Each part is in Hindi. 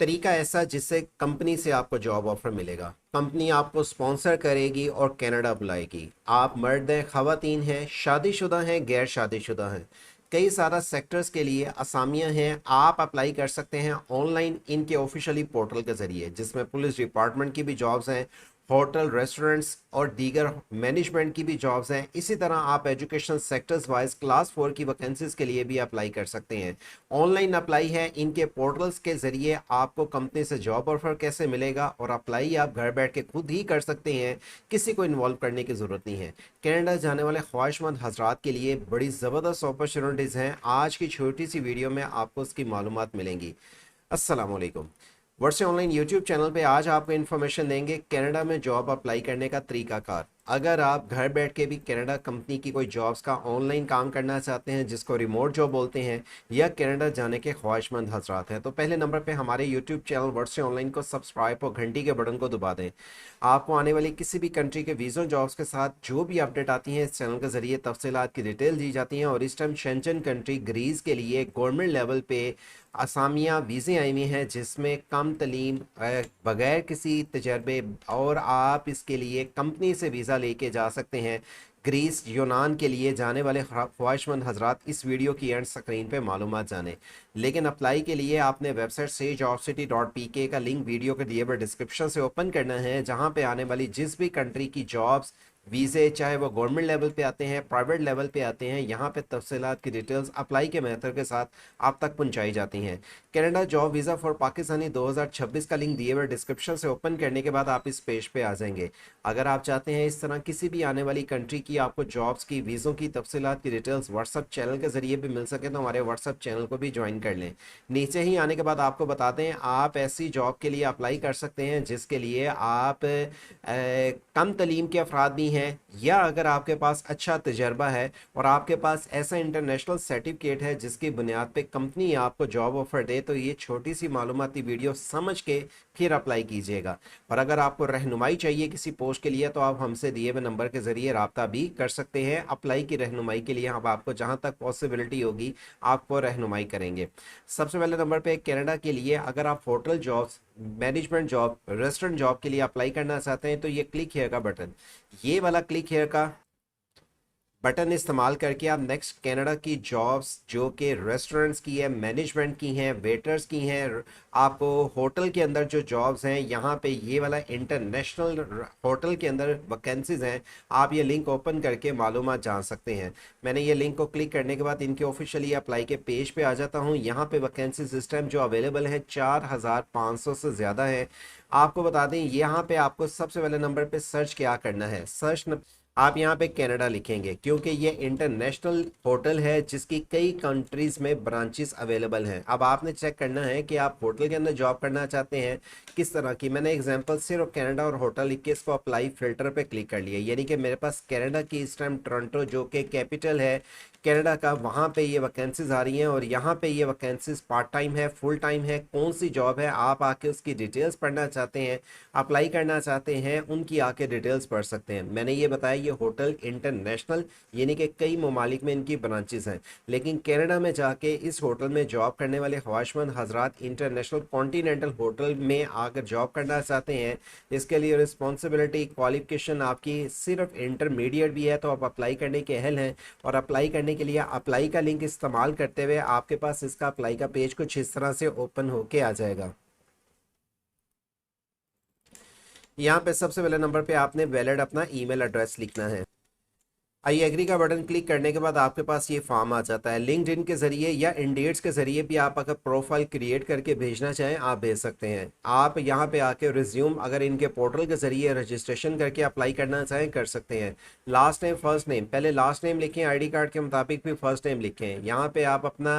तरीका ऐसा जिससे कंपनी से आपको जॉब ऑफर मिलेगा। कंपनी आपको स्पॉन्सर करेगी और कनाडा बुलाएगी। आप मर्द हैं, ख़वातीन हैं, शादीशुदा हैं, गैर शादीशुदा हैं, कई सारा सेक्टर्स के लिए असामियां हैं। आप अप्लाई कर सकते हैं ऑनलाइन इनके ऑफिशियली पोर्टल के ज़रिए, जिसमें पुलिस डिपार्टमेंट की भी जॉब्स हैं, होटल रेस्टोरेंट्स और दीगर मैनेजमेंट की भी जॉब्स हैं। इसी तरह आप एजुकेशन सेक्टर्स वाइज क्लास 4 की वैकेंसीज के लिए भी अप्लाई कर सकते हैं। ऑनलाइन अप्लाई है, इनके पोर्टल्स के ज़रिए आपको कंपनी से जॉब ऑफर कैसे मिलेगा और अप्लाई आप घर बैठ के खुद ही कर सकते हैं, किसी को इन्वॉल्व करने की ज़रूरत नहीं है। कनाडा जाने वाले ख्वाहिशमंद हजरात के लिए बड़ी ज़बरदस्त अपॉर्चुनिटीज़ हैं। आज की छोटी सी वीडियो में आपको उसकी मालूमात मिलेंगी। अस्सलाम वालेकुम। वर्ष ऑनलाइन यूट्यूब चैनल पे आज आपको इन्फॉर्मेशन देंगे कनाडा में जॉब अप्लाई करने का तरीकाकार। अगर आप घर बैठ के भी कनाडा कंपनी की कोई जॉब्स का ऑनलाइन काम करना चाहते हैं, जिसको रिमोट जॉब बोलते हैं, या कनाडा जाने के ख्वाहिशमंद हजरात हैं, तो पहले नंबर पे हमारे यूट्यूब चैनल वर्ष ऑनलाइन को सब्सक्राइब और घंटी के बटन को दबा दें। आपको आने वाली किसी भी कंट्री के वीज़ा जॉब्स के साथ जो भी अपडेट आती हैं, इस चैनल के ज़रिए तफसीलात की डिटेल दी जाती हैं। और इस टाइम शेंजन कंट्री ग्रीस के लिए गवर्नमेंट लेवल पे असामियाँ वीज़े आई हुई हैं, जिसमें कम तलीम बग़ैर किसी तजर्बे, और आप इसके लिए कंपनी से वीज़ा लेके जा सकते हैं। ग्रीस यूनान के लिए जाने वाले ख्वाहिशमंद हजरात इस वीडियो की एंड स्क्रीन पे मालूमात जाने। लेकिन अप्लाई के लिए आपने वेबसाइट से jobcity.pk का लिंक वीडियो के दिए हुए डिस्क्रिप्शन से ओपन करना है, जहां पे आने वाली जिस भी कंट्री की जॉब्स वीज़े, चाहे वो गवर्नमेंट लेवल पे आते हैं, प्राइवेट लेवल पे आते हैं, यहाँ पे तफसीलात की डिटेल्स अप्लाई के मेथड के साथ आप तक पहुँचाई जाती हैं। Canada job visa for Pakistani 2026 का लिंक दिए हुए डिस्क्रिप्शन से ओपन करने के बाद आप इस पेज पे आ जाएंगे। अगर आप चाहते हैं इस तरह किसी भी आने वाली कंट्री की आपको जॉब्स की, वीज़ों की तफसीलात की डिटेल्स व्हाट्सअप चैनल के ज़रिए भी मिल सके, तो हमारे व्हाट्सअप चैनल को भी ज्वाइन कर लें। नीचे ही आने के बाद आपको बताते हैं आप ऐसी जॉब के लिए अप्लाई कर सकते हैं जिसके लिए आप कम तलीम के अफराद भी हैं, या अगर आपके पास अच्छा तजर्बा है और आपके पास ऐसा इंटरनेशनल सर्टिफिकेट है जिसकी बुनियाद पे कंपनी आपको जॉब ऑफर दे, तो ये छोटी सी मालूमाती वीडियो समझ के फिर अप्लाई कीजिएगा। और अगर आपको रहनुमाई चाहिए किसी पोस्ट के लिए, तो आप हमसे दिए हुए नंबर के ज़रिए रब्ता भी कर सकते हैं। अप्लाई की रहनुमाई के लिए हम आपको जहां तक पॉसिबिलिटी होगी आपको रहनुमाई करेंगे। सबसे पहले नंबर पे कनाडा के लिए अगर आप hotel jobs, management job, restaurant job के लिए अप्लाई करना चाहते हैं, तो ये क्लिक हियर का बटन, ये वाला क्लिक हियर का बटन इस्तेमाल करके आप नेक्स्ट कनाडा की जॉब्स जो कि रेस्टोरेंट्स की है, मैनेजमेंट की हैं, वेटर्स की हैं, आपको होटल के अंदर जो जॉब्स हैं, यहाँ पे ये वाला इंटरनेशनल होटल के अंदर वैकेंसीज हैं, आप ये लिंक ओपन करके मालूमात जान सकते हैं। मैंने ये लिंक को क्लिक करने के बाद इनके ऑफिशियली अप्लाई के पेज पे आ जाता हूँ। यहाँ पे वैकेंसीज इस टाइम जो अवेलेबल है 4500 से ज़्यादा है। आपको बता दें, यहाँ पे आपको सबसे पहले नंबर पे सर्च क्या करना है। आप यहाँ पे कनाडा लिखेंगे, क्योंकि ये इंटरनेशनल होटल है जिसकी कई कंट्रीज में ब्रांचेस अवेलेबल हैं। अब आपने चेक करना है कि आप होटल के अंदर जॉब करना चाहते हैं किस तरह की। मैंने एग्जांपल सिर्फ कनाडा और होटल 21 को अप्लाई फिल्टर पे क्लिक कर लिया, यानी कि मेरे पास कनाडा की इस टाइम टोरंटो जो कि कैपिटल है कनाडा का, वहाँ पे ये वैकेंसीज आ रही हैं। और यहाँ पे ये वैकेंसीज पार्ट टाइम है, फुल टाइम है, कौन सी जॉब है आप आके उसकी डिटेल्स पढ़ना चाहते हैं, अप्लाई करना चाहते हैं, उनकी आके डिटेल्स पढ़ सकते हैं। मैंने ये बताया ये होटल इंटरनेशनल, यानी कि कई ममालिक में इनकी ब्रांचेस हैं। लेकिन कनाडा में जाके इस होटल में जॉब करने वाले ख्वाहिशमंद हजरात इंटरनेशनल कॉन्टीनेंटल होटल में आकर जॉब करना चाहते हैं, इसके लिए रिस्पॉन्सिबिलिटी क्वालिफिकेशन आपकी सिर्फ इंटरमीडिएट भी है, तो आप अप्लाई करने के अहल हैं। और अप्लाई करने के लिए अप्लाई का लिंक इस्तेमाल करते हुए आपके पास इसका अप्लाई का पेज कुछ इस तरह से ओपन होके आ जाएगा। यहाँ पे सबसे पहले नंबर पे आपने वैलिड अपना ईमेल एड्रेस लिखना है। आई एग्री का बटन क्लिक करने के बाद आपके पास ये फॉर्म आ जाता है। लिंक्डइन के जरिए या इंडीड्स के जरिए भी आप अगर प्रोफाइल क्रिएट करके भेजना चाहें आप भेज सकते हैं। आप यहाँ पे आके रिज्यूम अगर इनके पोर्टल के जरिए रजिस्ट्रेशन करके अप्लाई करना चाहें कर सकते हैं। लास्ट नेम फर्स्ट नेम, पहले लास्ट नेम लिखें, आईडी कार्ड के मुताबिक भी फर्स्ट नेम लिखें। यहाँ पे आप अपना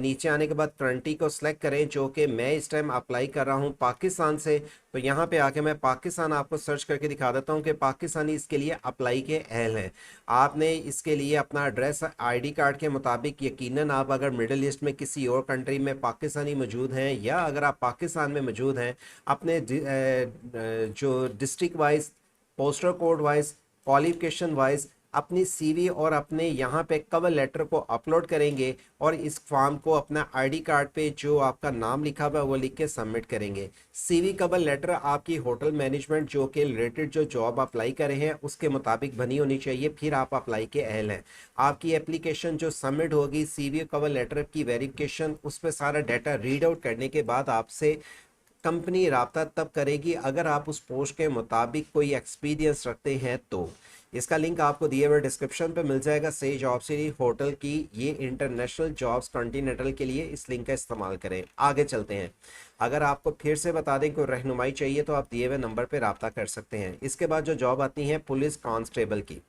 नीचे आने के बाद कंट्री को सिलेक्ट करें, जो कि मैं इस टाइम अप्लाई कर रहा हूँ पाकिस्तान से, तो यहाँ पे आके मैं पाकिस्तान आपको सर्च करके दिखा देता हूँ कि पाकिस्तानी इसके लिए अप्लाई के अहल हैं। आपने इसके लिए अपना एड्रेस आईडी कार्ड के मुताबिक, यकीनन आप अगर मिडिल ईस्ट में किसी और कंट्री में पाकिस्तानी मौजूद हैं, या अगर आप पाकिस्तान में मौजूद हैं, अपने जो district wise, postal code wise, qualification wise अपनी सीवी और अपने यहाँ पे कवर लेटर को अपलोड करेंगे और इस फॉर्म को अपना आईडी कार्ड पे जो आपका नाम लिखा हुआ है वो लिख के सबमिट करेंगे। सीवी कवर लेटर आपकी होटल मैनेजमेंट जो के रिलेटेड जो जॉब अप्लाई कर रहे हैं उसके मुताबिक बनी होनी चाहिए, फिर आप अप्लाई के अहल हैं। आपकी एप्लीकेशन जो सबमिट होगी, सीवी कवर लेटर की वेरिफिकेशन, उस पर सारा डाटा रीड आउट करने के बाद आपसे कंपनी राब्ता तब करेगी अगर आप उस पोस्ट के मुताबिक कोई एक्सपीरियंस रखते हैं तो। इसका लिंक आपको दिए हुए डिस्क्रिप्शन पे मिल जाएगा। सही जॉब सीरीज होटल की ये इंटरनेशनल जॉब्स कॉन्टिनेंटल के लिए इस लिंक का इस्तेमाल करें। आगे चलते हैं। अगर आपको फिर से बता दें कोई रहनुमाई चाहिए तो आप दिए हुए नंबर पर राब्ता कर सकते हैं। इसके बाद जो जॉब आती है पुलिस कांस्टेबल की।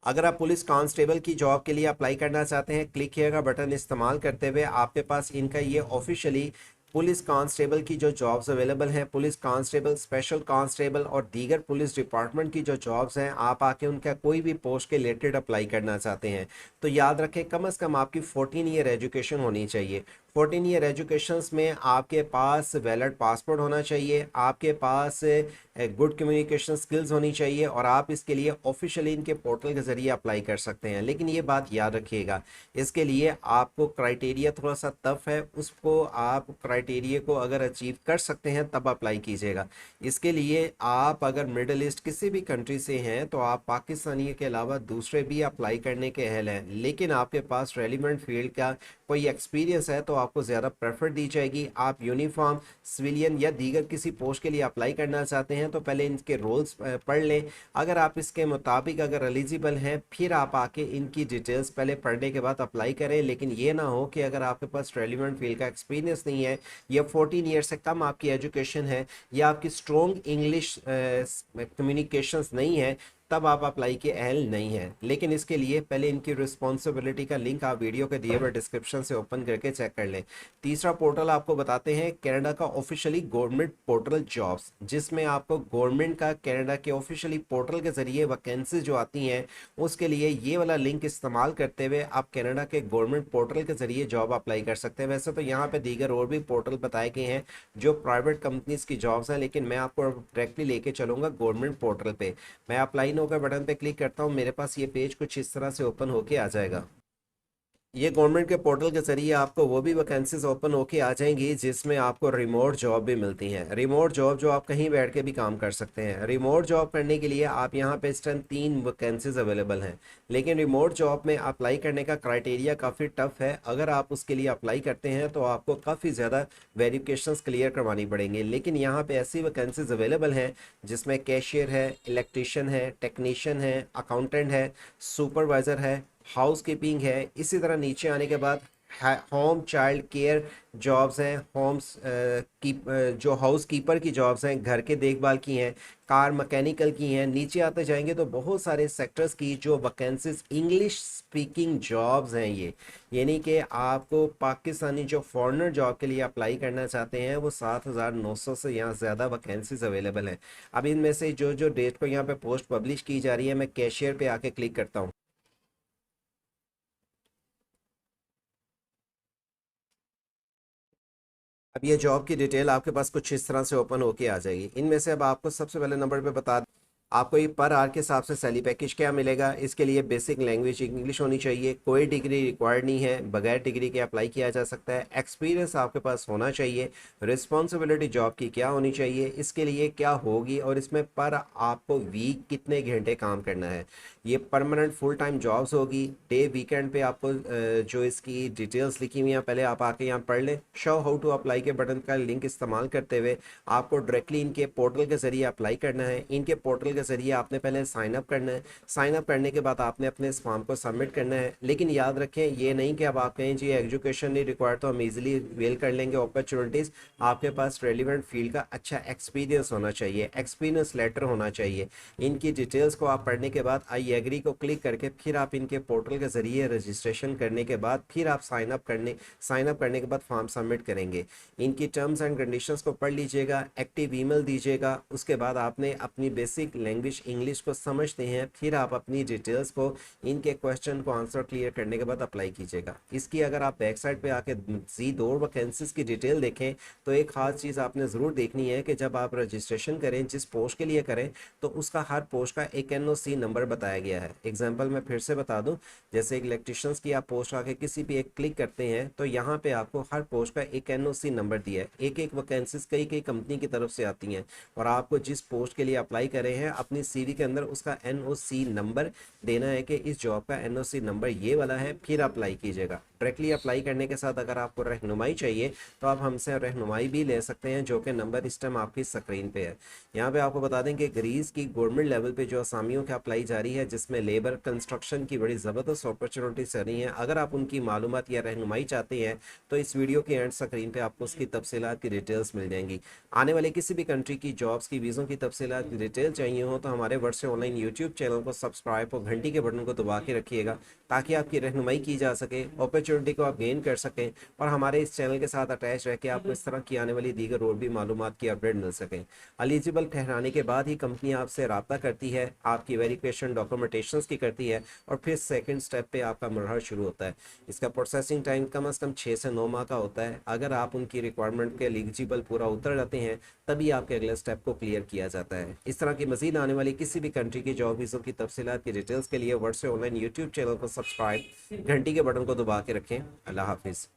अगर आप पुलिस कांस्टेबल की जॉब के लिए अप्लाई करना चाहते हैं, क्लिक हियर का बटन इस्तेमाल करते हुए आपके पास इनका ये ऑफिशियली पुलिस कांस्टेबल की जो जॉब्स अवेलेबल हैं, पुलिस कांस्टेबल, स्पेशल कांस्टेबल और दीगर पुलिस डिपार्टमेंट की जो जॉब्स हैं, आप आके उनका कोई भी पोस्ट के रिलेटेड अप्लाई करना चाहते हैं तो याद रखें कम से कम आपकी 14 ईयर एजुकेशन होनी चाहिए। 14 ईयर एजुकेशन में आपके पास वैलिड पासपोर्ट होना चाहिए, आपके पास गुड कम्युनिकेशन स्किल्स होनी चाहिए और आप इसके लिए ऑफिशियली इनके पोर्टल के ज़रिए अप्लाई कर सकते हैं। लेकिन ये बात याद रखिएगा, इसके लिए आपको क्राइटेरिया थोड़ा सा टफ है, उसको आप क्राइटेरिया को अगर अचीव कर सकते हैं तब अप्लाई कीजिएगा। इसके लिए आप अगर मिडल ईस्ट किसी भी कंट्री से हैं तो आप पाकिस्तानी के अलावा दूसरे भी अप्लाई करने के अहल हैं, लेकिन आपके पास रेलिवेंट फील्ड का कोई एक्सपीरियंस है तो आपको ज़्यादा प्रेफर दी जाएगी। आप यूनिफॉर्म, सिविलियन या दीगर किसी पोस्ट के लिए अप्लाई करना चाहते हैं तो पहले इनके रोल्स पढ़ लें। अगर आप इसके मुताबिक अगर एलिजिबल हैं फिर आप आके इनकी डिटेल्स पहले पढ़ने के बाद अप्लाई करें। लेकिन ये ना हो कि अगर आपके पास रेलिवेंट फील्ड का एक्सपीरियंस नहीं है या 14 ईयर से कम आपकी एजुकेशन है या आपकी स्ट्रॉन्ग इंग्लिश कम्युनिकेशंस नहीं है तब आप अप्लाई के अहल नहीं है। लेकिन इसके लिए पहले इनकी रिस्पॉन्सिबिलिटी का लिंक आप वीडियो के दिए हुए डिस्क्रिप्शन से ओपन करके चेक कर लें। तीसरा पोर्टल आपको बताते हैं कनाडा का ऑफिशियली गवर्नमेंट पोर्टल जॉब्स, जिसमें आपको गवर्नमेंट का कनाडा के ऑफिशियली पोर्टल के जरिए वैकेंसी जो आती हैं उसके लिए ये वाला लिंक इस्तेमाल करते हुए आप कनाडा के गवर्नमेंट पोर्टल के जरिए जॉब अप्लाई कर सकते हैं। वैसे तो यहाँ पे दीगर और भी पोर्टल बताए गए हैं जो प्राइवेट कंपनीज की जॉब्स हैं, लेकिन मैं आपको डायरेक्टली लेके चलूंगा गवर्नमेंट पोर्टल पे। मैं अप्लाई नो का बटन पे क्लिक करता हूँ, मेरे पास ये पेज कुछ इस तरह से ओपन होके आ जाएगा। ये गवर्नमेंट के पोर्टल के जरिए आपको वो भी वैकेंसीज ओपन होके आ जाएंगी जिसमें आपको रिमोट जॉब भी मिलती हैं। रिमोट जॉब जो आप कहीं बैठ के भी काम कर सकते हैं। रिमोट जॉब करने के लिए आप यहाँ पे इस टाइम 3 वैकेंसीज अवेलेबल हैं, लेकिन रिमोट जॉब में अप्लाई करने का क्राइटेरिया काफ़ी टफ है। अगर आप उसके लिए अप्लाई करते हैं तो आपको काफ़ी ज़्यादा वेरिफिकेशंस क्लियर करवानी पड़ेंगी। लेकिन यहाँ पे ऐसी वैकेंसीज अवेलेबल हैं जिसमें कैशियर है, इलेक्ट्रीशियन है, टेक्नीशियन है, अकाउंटेंट है, सुपरवाइज़र है, हाउस कीपिंग है। इसी तरह नीचे आने के बाद होम चाइल्ड केयर जॉब्स हैं, होम्स जो हाउस कीपर की जॉब्स हैं, घर के देखभाल की हैं, कार मैकेनिकल की हैं। नीचे आते जाएंगे तो बहुत सारे सेक्टर्स की जो वैकेंसीज इंग्लिश स्पीकिंग जॉब्स हैं ये, यानी कि आपको पाकिस्तानी जो फॉरेनर जॉब के लिए अप्लाई करना चाहते हैं वो 7,900 से यहाँ ज़्यादा वैकेंसीज अवेलेबल हैं। अब इनमें से जो जो डेट को यहाँ पे पोस्ट पब्लिश की जा रही है, मैं कैशियर पे आके क्लिक करता हूँ। अब ये जॉब की डिटेल आपके पास कुछ इस तरह से ओपन होके आ जाएगी। इनमें से अब आपको सबसे पहले नंबर पे बता आपको ये पर आवर के हिसाब से सैलरी पैकेज क्या मिलेगा। इसके लिए बेसिक लैंग्वेज इंग्लिश होनी चाहिए, कोई डिग्री रिक्वायर्ड नहीं है, बगैर डिग्री के अप्लाई किया जा सकता है। एक्सपीरियंस आपके पास होना चाहिए। रिस्पॉन्सिबिलिटी जॉब की क्या होनी चाहिए, इसके लिए क्या होगी और इसमें पर आपको वीक कितने घंटे काम करना है। ये परमानेंट फुल टाइम जॉब्स होगी। डे वीकेंड पे आपको जो इसकी डिटेल्स लिखी हुई हैं पहले आप आके यहाँ पढ़ लें। शो हाउ टू अप्लाई के बटन का लिंक इस्तेमाल करते हुए आपको डायरेक्टली इनके पोर्टल के जरिए अप्लाई करना है। इनके पोर्टल के जरिए आपने पहले साइन अप करना है। साइन अप करने के बाद आपने अपने इस फॉर्म को सबमिट करना है। लेकिन याद रखें ये नहीं कि अब आप कहें जी एजुकेशन नहीं रिक्वायर्ड तो हम इजीली वेल कर लेंगे अपॉर्चुनिटीज़। आपके पास रेलिवेंट फील्ड का अच्छा एक्सपीरियंस होना चाहिए, एक्सपीरियंस लेटर होना चाहिए। इनकी डिटेल्स को आप पढ़ने के बाद आई एग्री को क्लिक करके फिर आप इनके पोर्टल के जरिए रजिस्ट्रेशन करने के बाद फिर आप साइन अप करने के बाद फॉर्म सबमिट करेंगे। इनकी टर्म्स एंड कंडीशंस को पढ़ लीजिएगा, एक्टिव ईमेल दीजिएगा। उसके बाद आपने अपनी बेसिक लैंग्वेज इंग्लिश को समझते हैं, फिर आप अपनी डिटेल्स को इनके क्वेश्चन को आंसर क्लियर करने के बाद अप्लाई कीजिएगा। इसकी अगर आप बैक साइड पे आके मज़ीद और वैकेंसीज की डिटेल देखें तो एक खास चीज़ आपने ज़रूर देखनी है कि जब आप रजिस्ट्रेशन करें, जिस पोस्ट के लिए करें, तो उसका हर पोस्ट का एक NOC नंबर बताया गया है। एग्जाम्पल मैं फिर से बता दूं, जैसे इलेक्ट्रिशियंस की आप पोस्ट आके किसी भी एक क्लिक करते हैं तो यहाँ पे आपको हर पोस्ट का एक NOC नंबर दिया है। एक एक वैकेंसीज कई कई कंपनी की तरफ से आती हैं और आपको जिस पोस्ट के लिए अप्लाई कर रहे हैं अपनी CV के अंदर उसका NOC नंबर देना है कि इस जॉब का NOC नंबर ये वाला है, फिर अप्लाई कीजिएगा। डायरेक्टली अप्लाई करने के साथ अगर आपको रहनुमाई चाहिए तो आप हमसे रहनुमाई भी ले सकते हैं, जो कि नंबर इस टाइम आपकी स्क्रीन पे है। यहाँ पे आपको बता दें कि ग्रीस की गवर्नमेंट लेवल पे जो असामियों की अप्लाई जारी है, जिसमें लेबर कंस्ट्रक्शन की बड़ी ज़बरदस्त अपॉर्चुनिटी चल रही हैं। अगर आप उनकी मालूमात या रहनुमाई चाहते हैं तो इस वीडियो के एंड स्क्रीन पे आपको उसकी तफसीलात की डिटेल्स मिल जाएंगी। आने वाले किसी भी कंट्री की जॉब्स की वीज़ों की तफसीलात की डिटेल चाहिए हो तो हमारे वर्ष ऑनलाइन यूट्यूब चैनल को सब्सक्राइब और घंटी के बटन को दबा के रखिएगा, ताकि आपकी रहनुमाई की जा सके, अपॉर्चुनिटी को आप गेन कर सकें और हमारे इस चैनल के साथ अटैच रह के आपको इस तरह की आने वाली दीगर और भी मालूमात की अपडेट मिल सकें। एलिजिबल ठहराने के बाद ही कंपनी आपसे रब्ता करती है, आपकी वेरिफिकेशन डॉक्यूमेंटेशन की करती है और फिर सेकंड स्टेप पे आपका मरहला शुरू होता है। इसका प्रोसेसिंग टाइम कम से कम 6 से 9 माह का होता है। अगर आप उनकी रिक्वायरमेंट के एलिजिबल पूरा उतर जाते हैं तभी आपके अगले स्टेप को क्लियर किया जाता है। इस तरह की मजीद आने वाली किसी भी कंट्री की जॉब वीज़ों की तफसीलात की डिटेल्स के लिए व्हाट्सएप ऑनलाइन यूट्यूब चैनल को सब्सक्राइब, घंटी के बटन को दबा के रखें। अल्लाह हाफिज़।